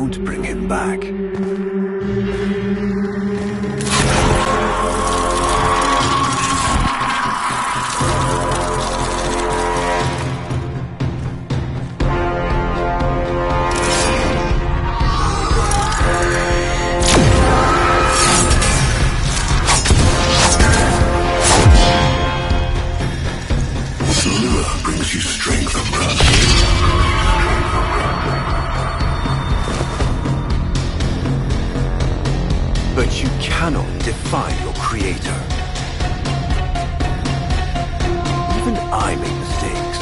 won't bring him back. Brings you strength, brother. But you cannot defy your creator. Even I make mistakes,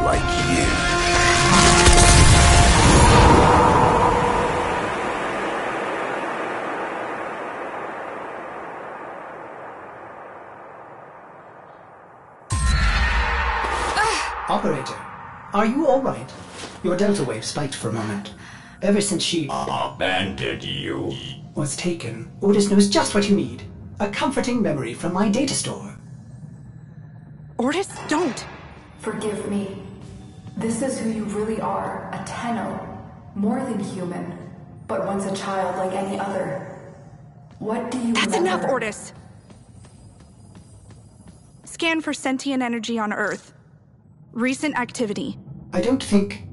like you. Operator, are you all right? Your delta wave spiked for a moment. Ever since she abandoned you. was taken, Ordis knows just what you need. A comforting memory from my data store. Ordis, don't! Forgive me. This is who you really are, a Tenno. More than human, but once a child like any other. What do you That's remember? enough, Ordis! Scan for sentient energy on Earth. Recent activity. I don't think...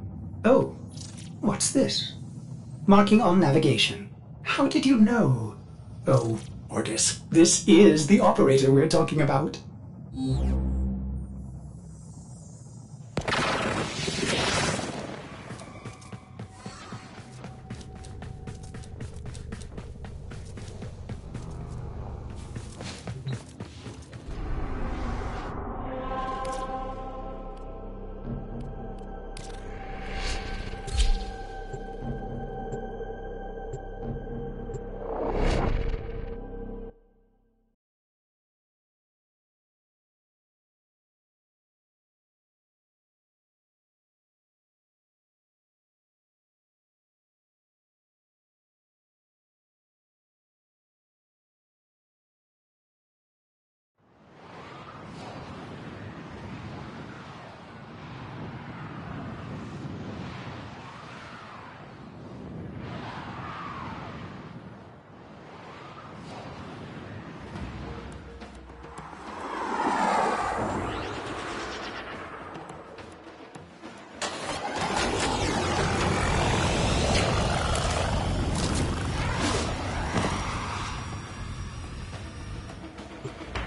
Oh, what's this? Marking on navigation. How did you know? Oh, Ordis, this is the operator we're talking about.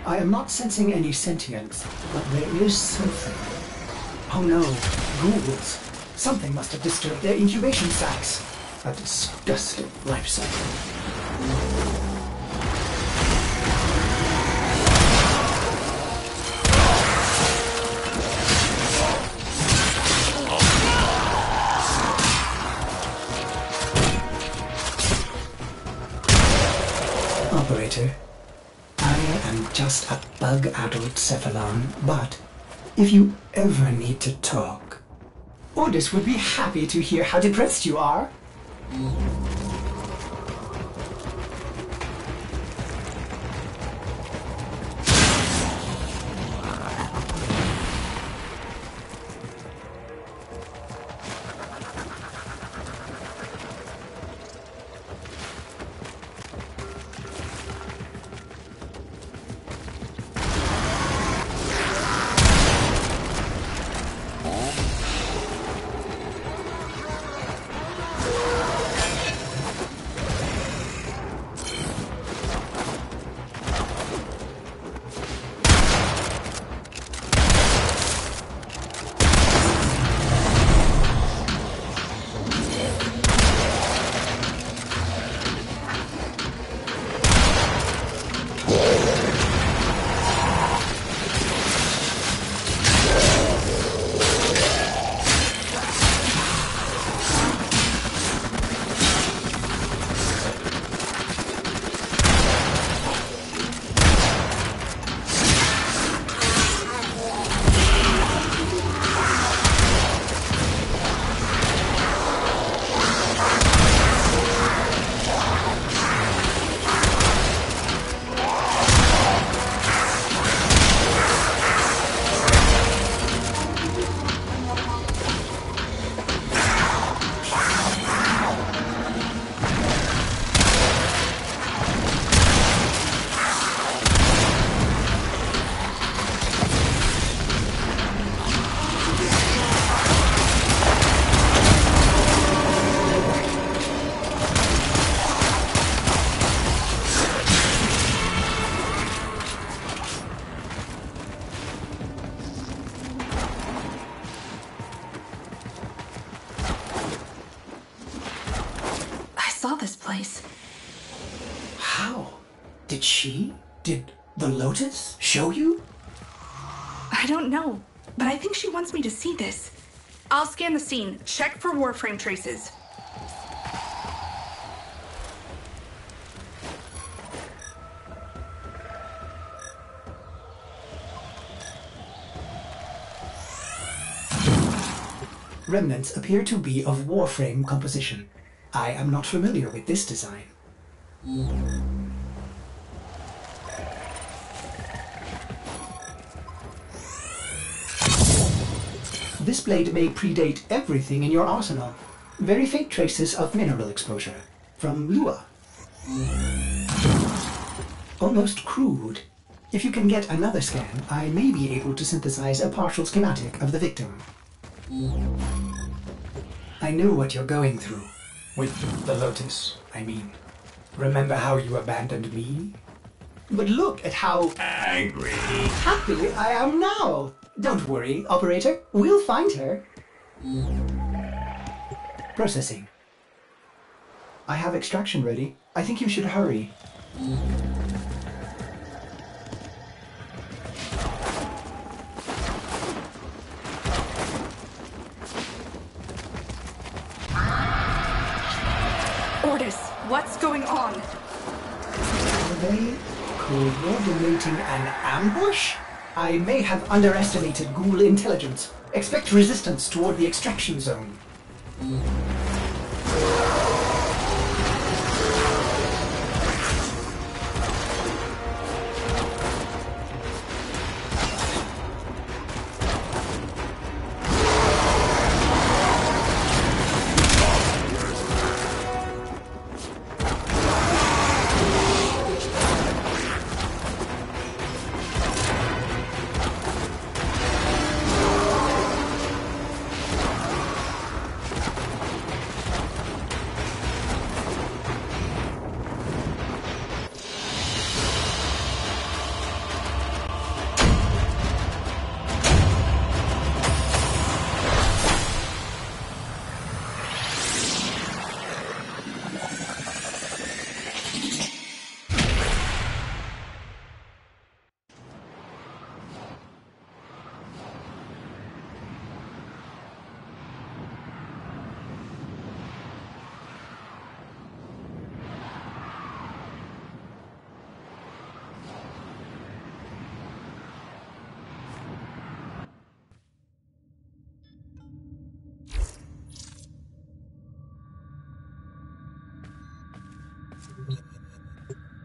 I am not sensing any sentience, but there is something. Oh no, ghouls. Something must have disturbed their incubation sacs. A disgusting life cycle. Operator, I am just a bug-addled cephalon, but if you ever need to talk, Ordis would be happy to hear how depressed you are. this place. How? Did the Lotus show you? I don't know, but I think she wants me to see this. I'll scan the scene, check for Warframe traces. Remnants appear to be of Warframe composition. I am not familiar with this design. This blade may predate everything in your arsenal. Very faint traces of mineral exposure. From Lua. Almost crude. If you can get another scan, I may be able to synthesize a partial schematic of the victim. I know what you're going through. With the Lotus, I mean. Remember how you abandoned me? But look at how Angry. happy I am now! Don't worry, operator. We'll find her. Processing. I have extraction ready. I think you should hurry. Ordis, what's going on? Are they coordinating an ambush? I may have underestimated ghoul intelligence. Expect resistance toward the extraction zone.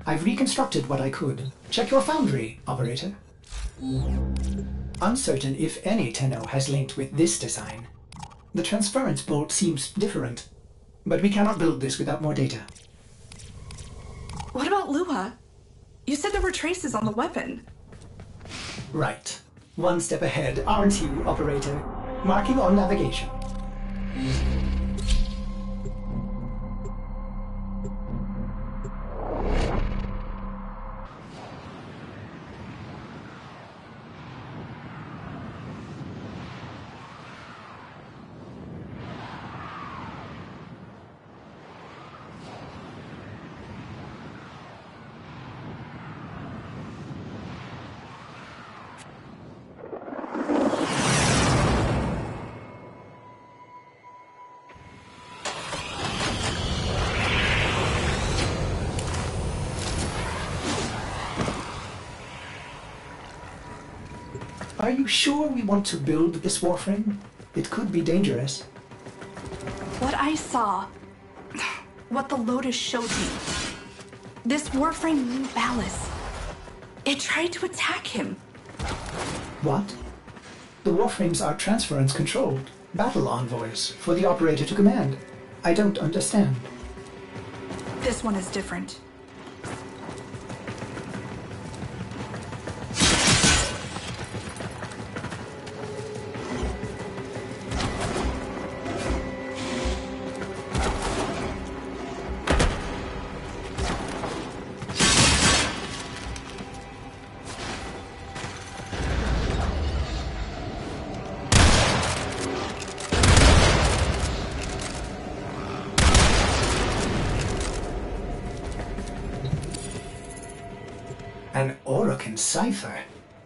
I've reconstructed what I could. Check your foundry, operator. Uncertain if any Tenno has linked with this design. The transference bolt seems different, but we cannot build this without more data. What about Lua? You said there were traces on the weapon. Right. One step ahead, aren't you, operator? Marking on navigation. Are you sure we want to build this Warframe? It could be dangerous. What I saw, what the Lotus showed me, this Warframe knew Ballas. It tried to attack him. What? The Warframes are transference controlled, battle envoys for the operator to command. I don't understand. This one is different. An Orokin cipher?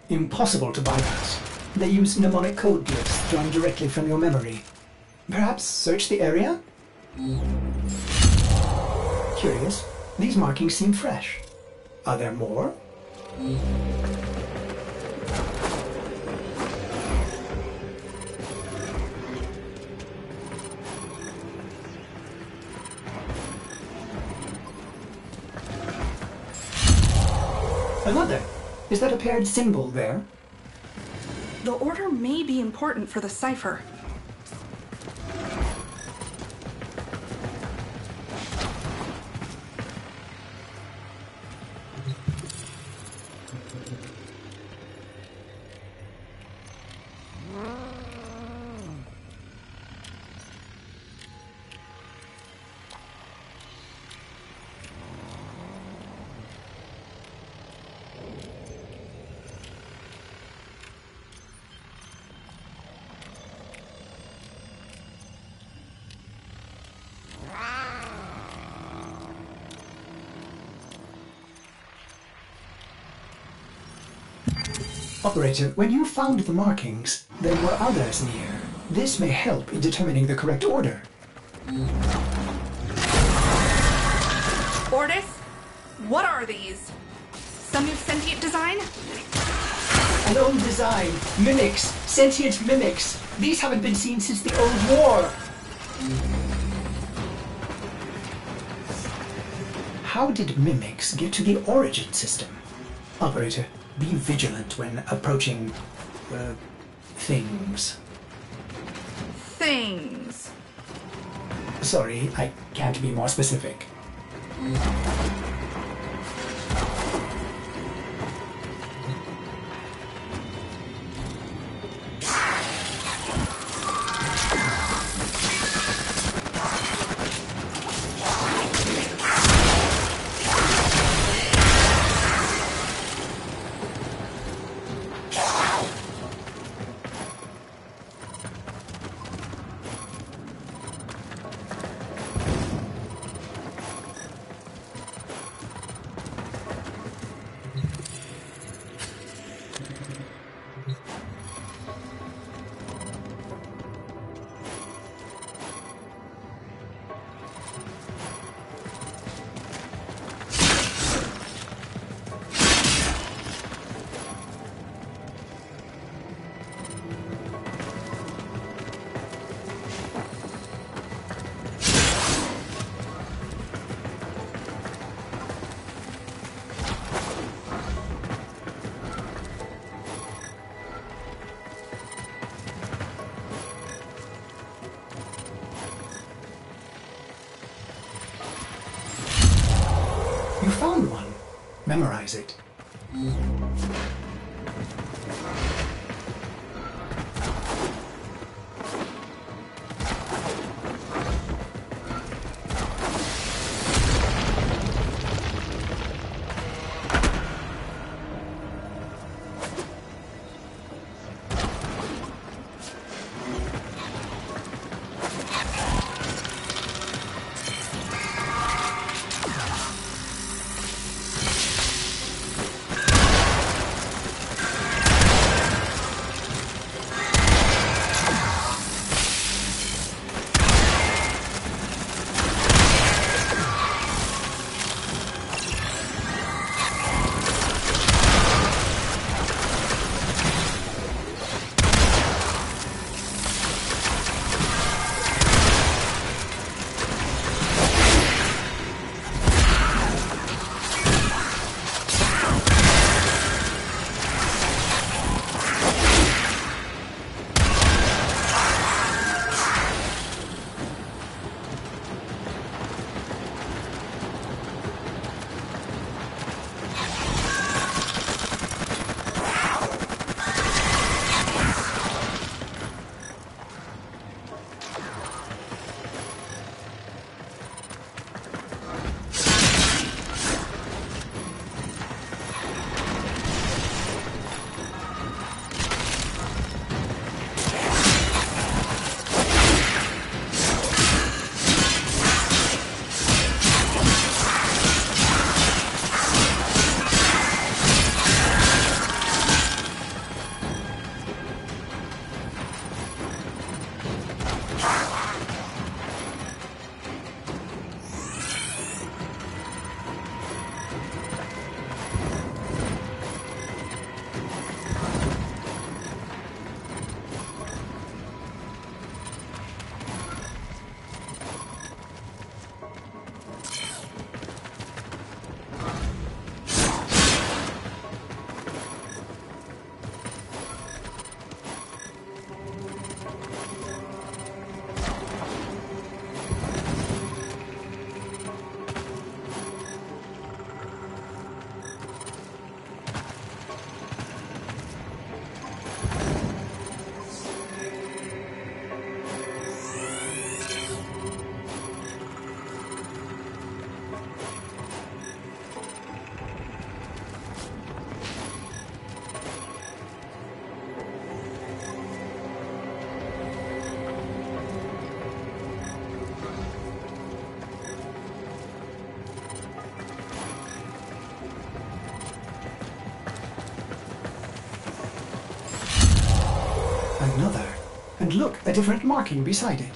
Impossible to bypass. They use mnemonic code glyphs drawn directly from your memory. Perhaps search the area? Curious. These markings seem fresh. Are there more? Another. Is that a paired symbol there? The order may be important for the cipher. Operator, when you found the markings, there were others near. This may help in determining the correct order. Ordis? What are these? Some new sentient design? An old design. Mimics. Sentient mimics. These haven't been seen since the old war. How did mimics get to the origin system? Operator, be vigilant when approaching, things. Things. Sorry, I can't be more specific. You found one. Memorize it. And look, a different marking beside it.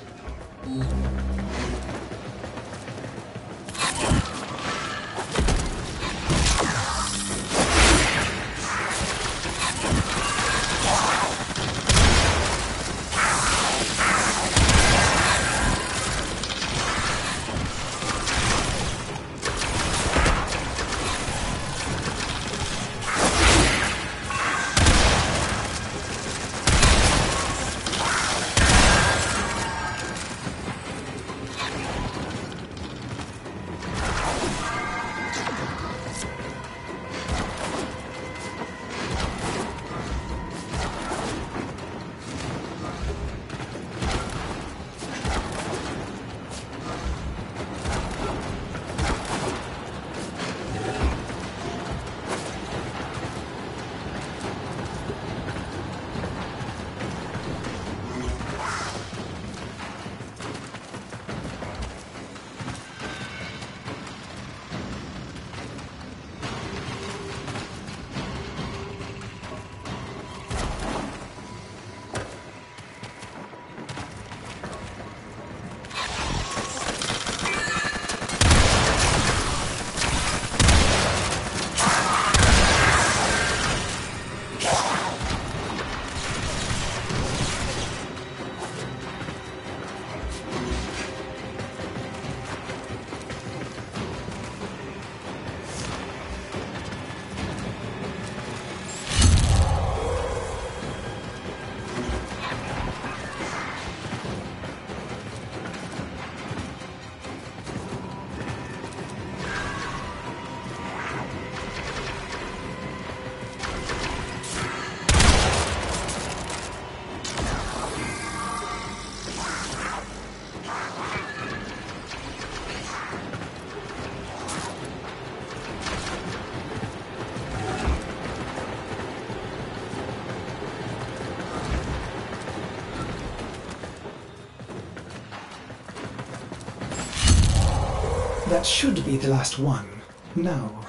That should be the last one. Now,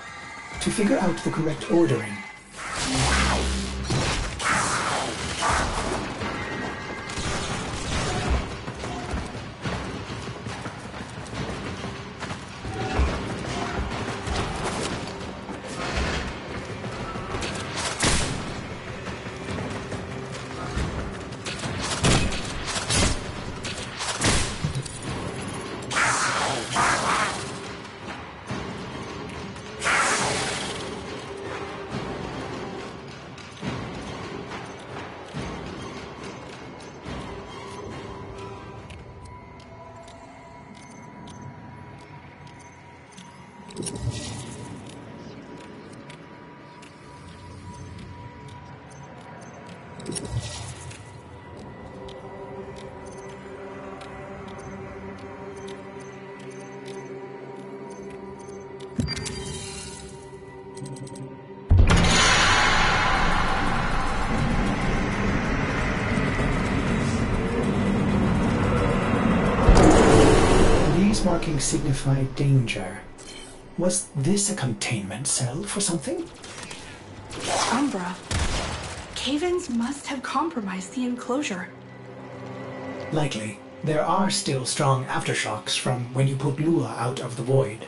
to figure out the correct ordering. Markings signify danger. Was this a containment cell for something? Umbra. Cave-ins must have compromised the enclosure. Likely. There are still strong aftershocks from when you put Lua out of the void.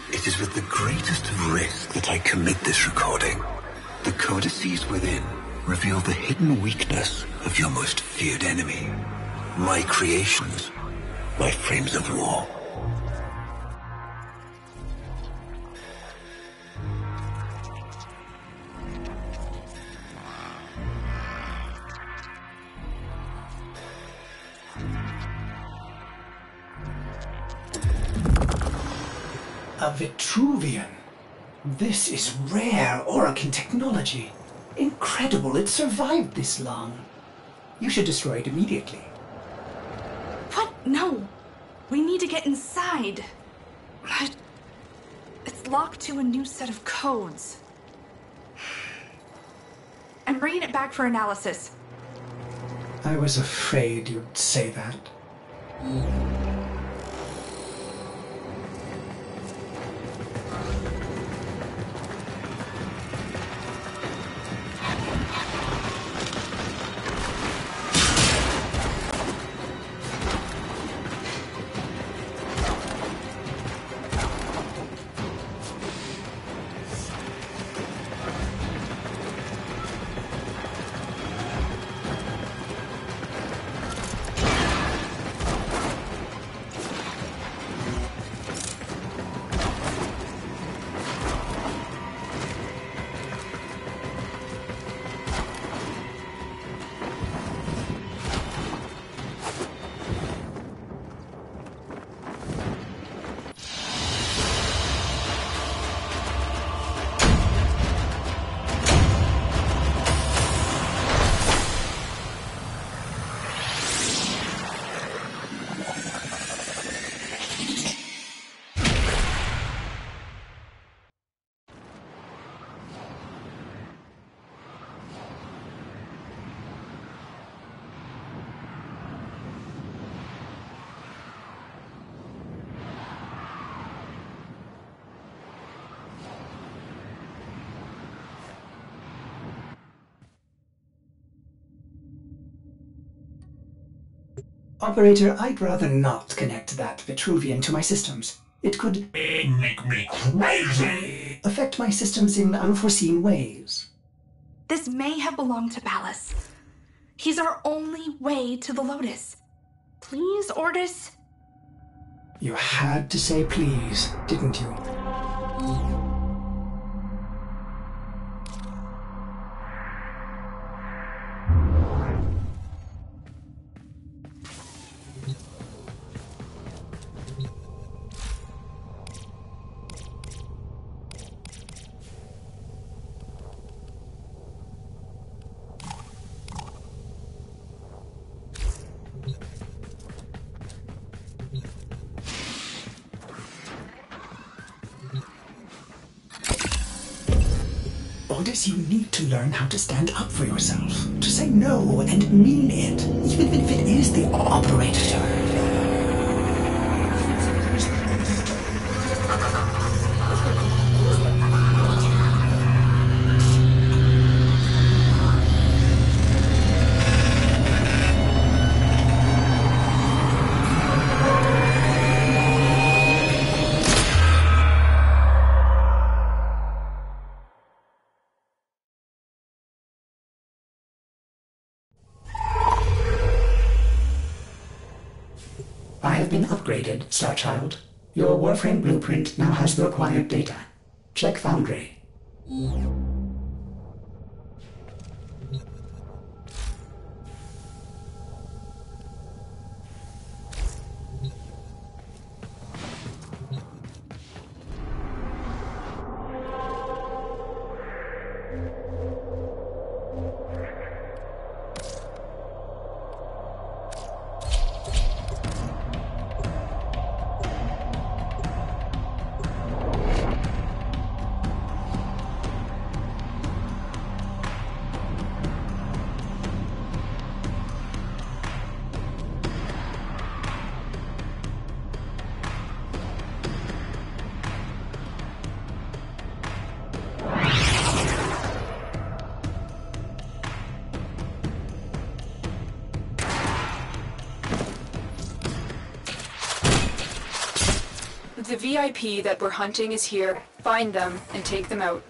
It is with the greatest of risk that I commit this recording. The codices within reveal the hidden weakness of your most feared enemy. My creations, my frames of war. A Vitruvian. This is rare Orokin technology. Incredible it survived this long. You should destroy it immediately. What? No. We need to get inside. But it's locked to a new set of codes. I'm bringing it back for analysis. I was afraid you'd say that. Operator, I'd rather not connect that Vitruvian to my systems. It could Make me crazy! affect my systems in unforeseen ways. This may have belonged to Ballas. He's our only way to the Lotus. Please, Ordis? You had to say please, didn't you? Ordis, you need to learn how to stand up for yourself. To say no and mean it, even if it is the operator. I have been upgraded, Starchild. Your Warframe blueprint now has the required data. Check Foundry. The VIP that we're hunting is here. Find them and take them out.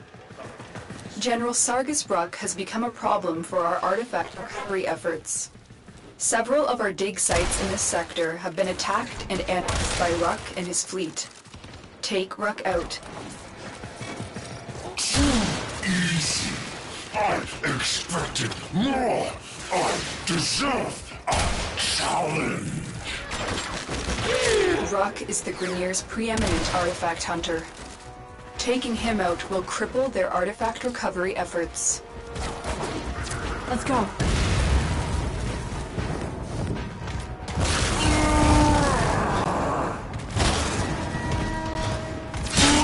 General Sargus Ruck has become a problem for our artifact recovery efforts. Several of our dig sites in this sector have been attacked and annexed by Ruck and his fleet. Take Ruck out. Too easy. I expected more. I deserve a challenge. Ruck is the Grineer's preeminent artifact hunter. Taking him out will cripple their artifact recovery efforts. Let's go.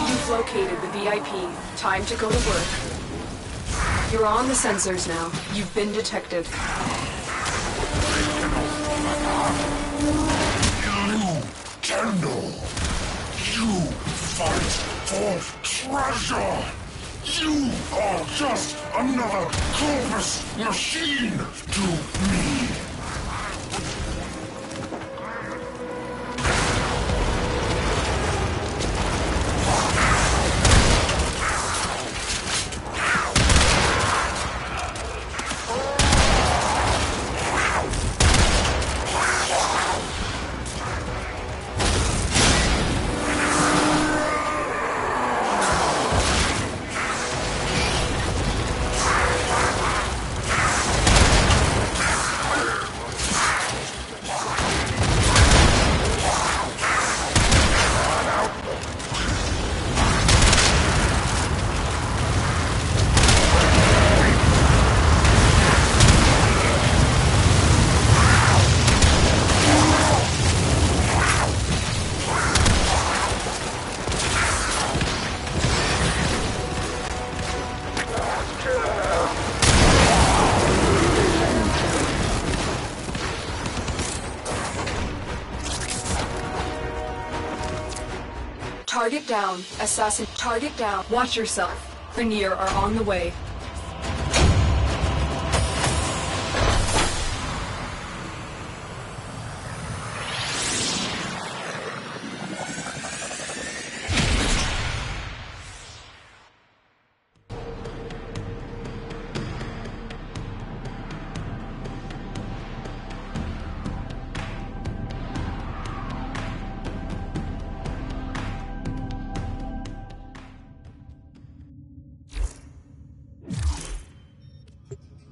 You've located the VIP. Time to go to work. You're on the sensors now. You've been detected. You, Kendall. You fight for treasure. You are just another Corvus machine to me. Target down. Assassin. Target down. Watch yourself. Grineer are on the way.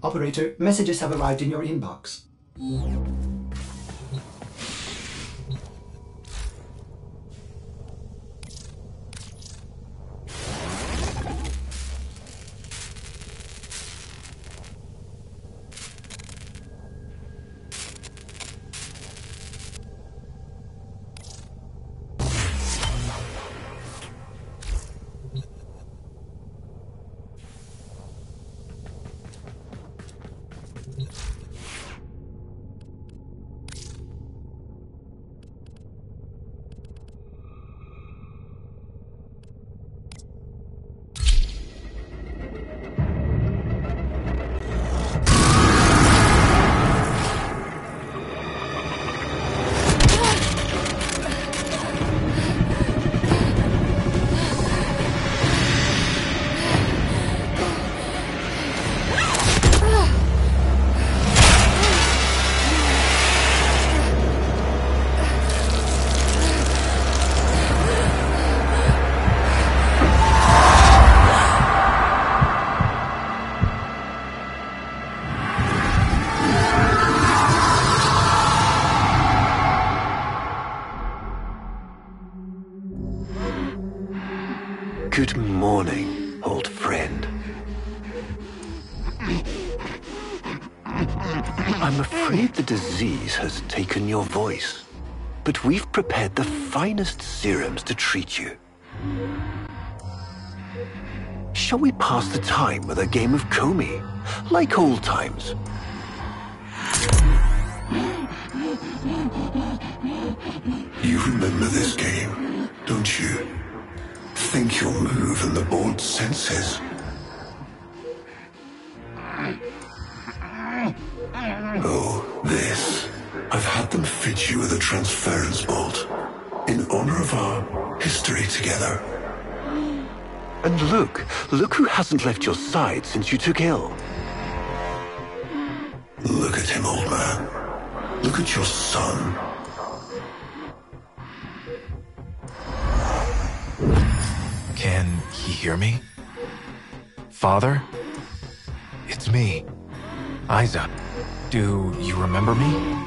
Operator, messages have arrived in your inbox. Good morning, old friend. I'm afraid the disease has taken your voice, but we've prepared the finest serums to treat you. Shall we pass the time with a game of Comey, like old times? You remember this game, don't you? Think you'll move in the board's senses. Oh, this. I've had them fit you with a transference bolt, in honor of our history together. And look who hasn't left your side since you took ill. Look at him, old man. Look at your son. Can he hear me? Father? It's me, Isa. Do you remember me?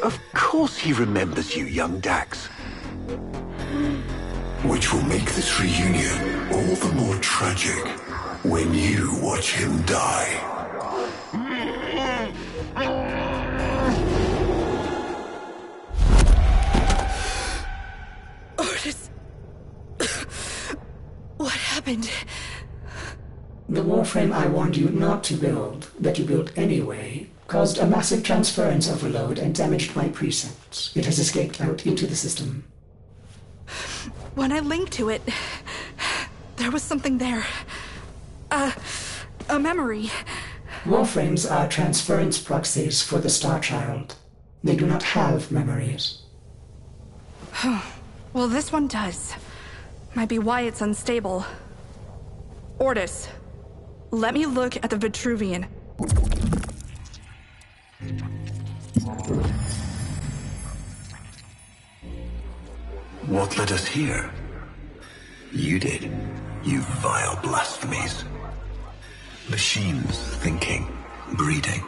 Of course he remembers you, young Dax. Which will make this reunion all the more tragic when you watch him die. Otis. What happened? The Warframe I warned you not to build, that you built anyway, caused a massive transference overload and damaged my precepts. It has escaped out into the system. When I linked to it, there was something there. A memory. Warframes are transference proxies for the Star Child. They do not have memories. Well, this one does. Might be why it's unstable. Ortis, let me look at the Vitruvian. What led us here? You did, you vile blasphemies. Machines thinking, breeding.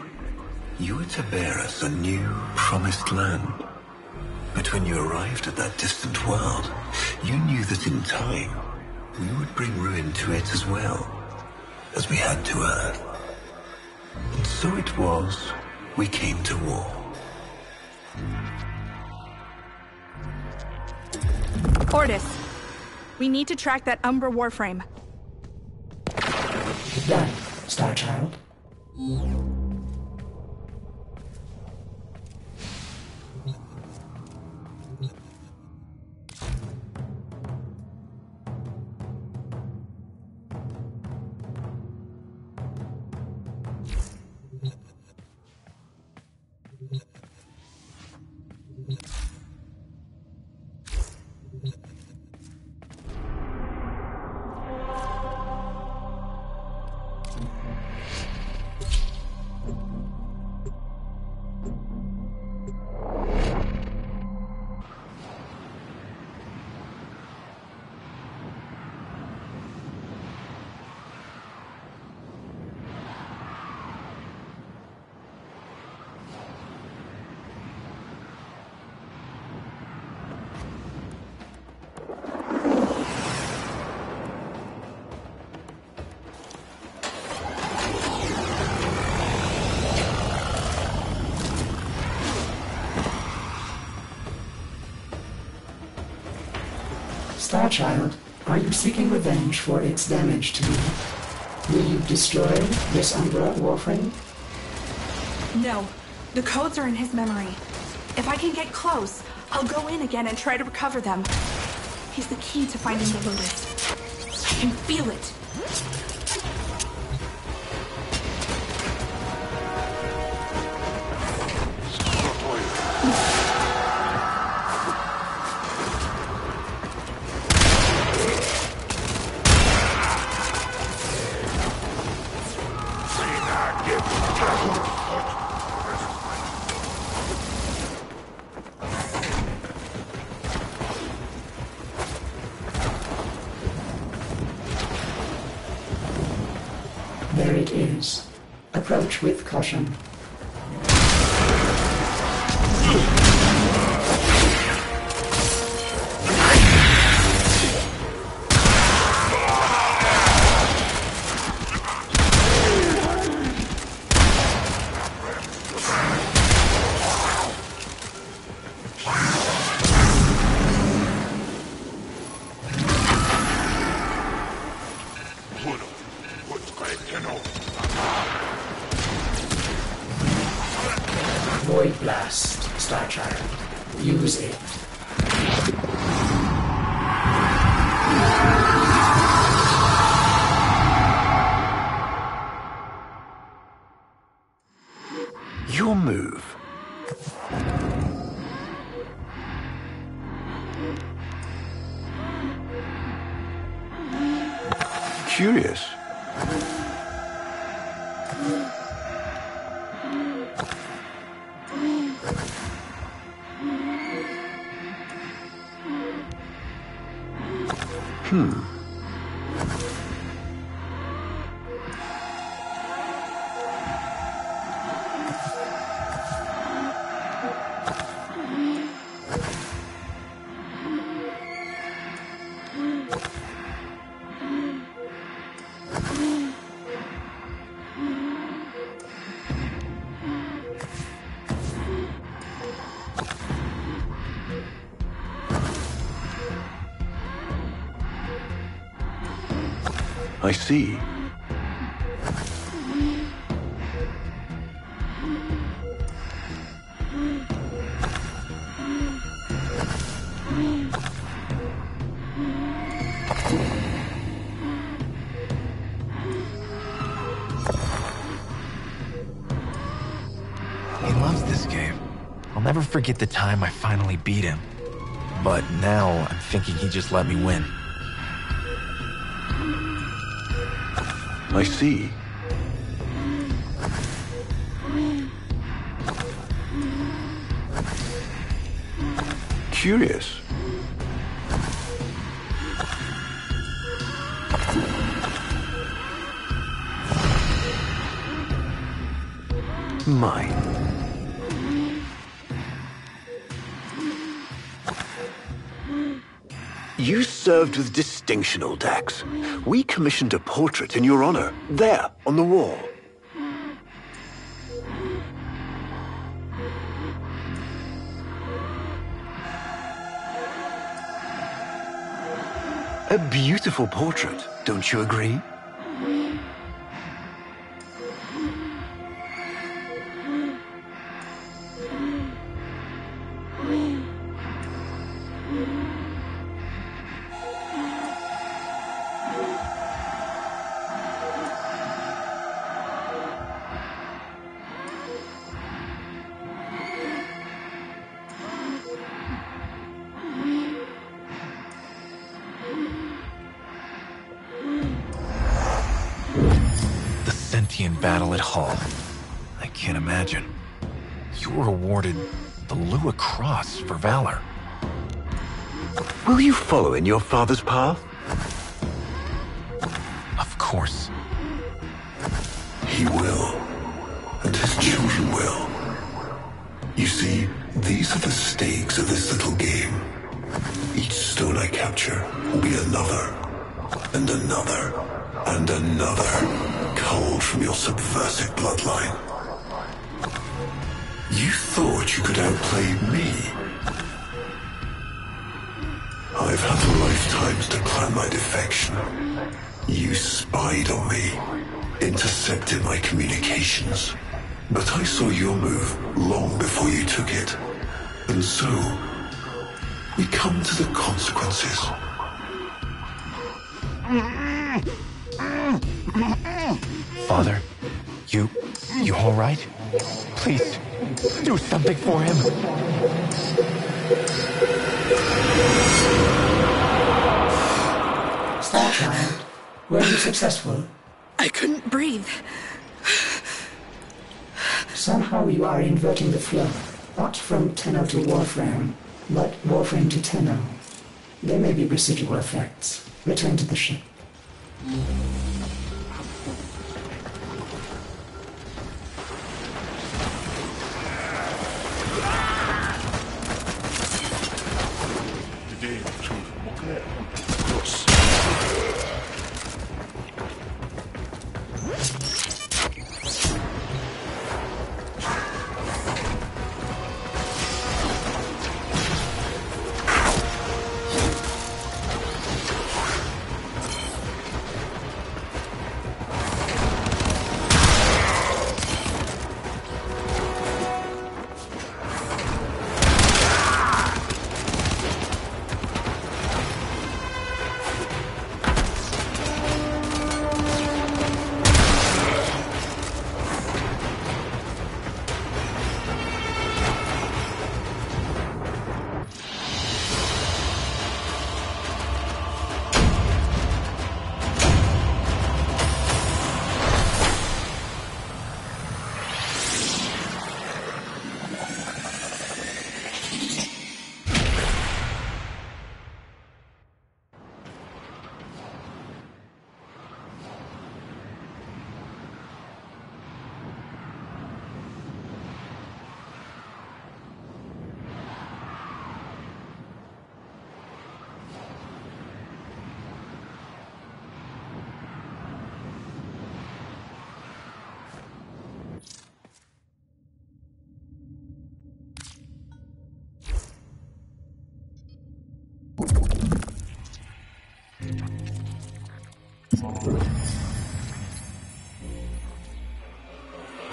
You were to bear us a new, promised land. But when you arrived at that distant world, you knew that in time, we would bring ruin to it as well, as we had to Earth. And so it was, we came to war. Ortis, we need to track that Umbra Warframe. Done, Star Child. Star Child, are you seeking revenge for its damage to you? Will you destroy this Umbra Warframe? No, the codes are in his memory. If I can get close, I'll go in again and try to recover them. He's the key to finding the Lotus. I can feel it. There it is. Approach with caution. Void Blast, Star Child. Use it. Your move. Curious. I see. He loves this game. I'll never forget the time I finally beat him. But now I'm thinking he just let me win. I see. Curious. Mine. You served with distinction, old Dax. We commissioned a portrait in your honor, there, on the wall. A beautiful portrait, don't you agree? Battle at Hull. I can't imagine. You were awarded the Lua Cross for valor. Will you follow in your father's path? Of course. He will, and his children will. You see, these are the stakes of this little game. Each stone I capture will be another, and another, and another, culled from your subversive bloodline. You thought you could outplay me? I've had lifetimes to plan my defection. You spied on me, intercepted my communications. But I saw your move long before you took it. And so, we come to the consequences. Father, you all right? Please, do something for him. Star Child, were you successful? I couldn't breathe. Somehow you are inverting the flow. Not from Tenno to Warframe, but Warframe to Tenno. There may be residual effects. Return to the ship.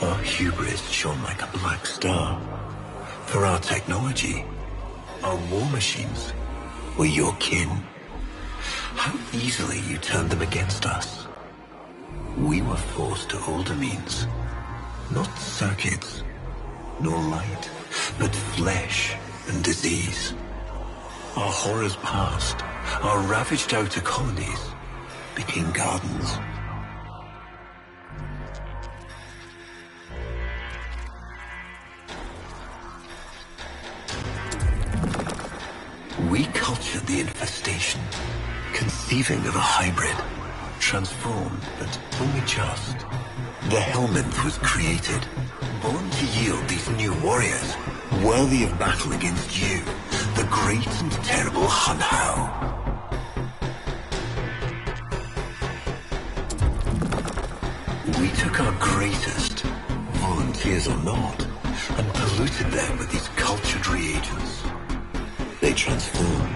Our hubris shone like a black star. For our technology, our war machines were your kin. How easily you turned them against us. We were forced to older means. Not circuits, nor light, but flesh and disease. Our horrors past, our ravaged outer colonies became gardens. We cultured the infestation, conceiving of a hybrid, transformed, but only just. The Helminth was created, born to yield these new warriors, worthy of battle against you, the great and terrible Hun Hao. We took our greatest, volunteers or not, and polluted them with these cultured reagents. They transformed.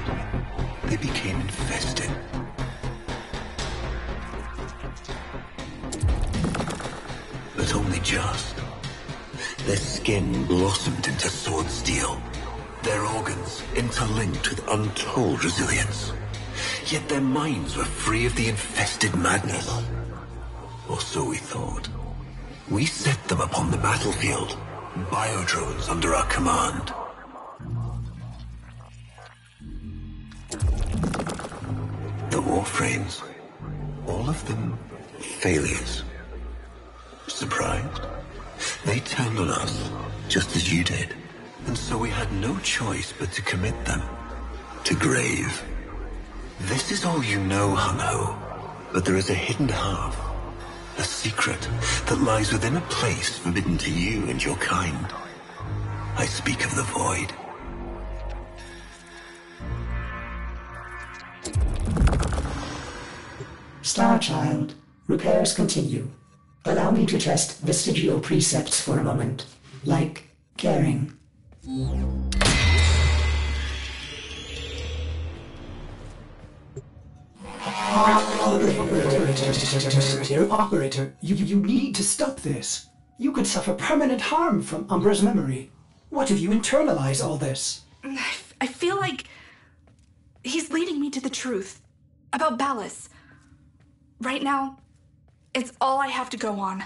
They became infested. But only just. Their skin blossomed into sword steel. Their organs interlinked with untold resilience. Yet their minds were free of the infested madness. Or so we thought. We set them upon the battlefield, biodrones under our command. The Warframes, all of them failures. Surprised? They turned on us, just as you did. And so we had no choice but to commit them to grave. This is all you know, Hun Ho, but there is a hidden half, a secret that lies within a place forbidden to you and your kind. I speak of the Void. Starchild, repairs continue. Allow me to test vestigial precepts for a moment, like caring. Operator, you need to stop this. You could suffer permanent harm from Umbra's memory. What if you internalize all this? I feel like he's leading me to the truth about Ballas. Right now, it's all I have to go on.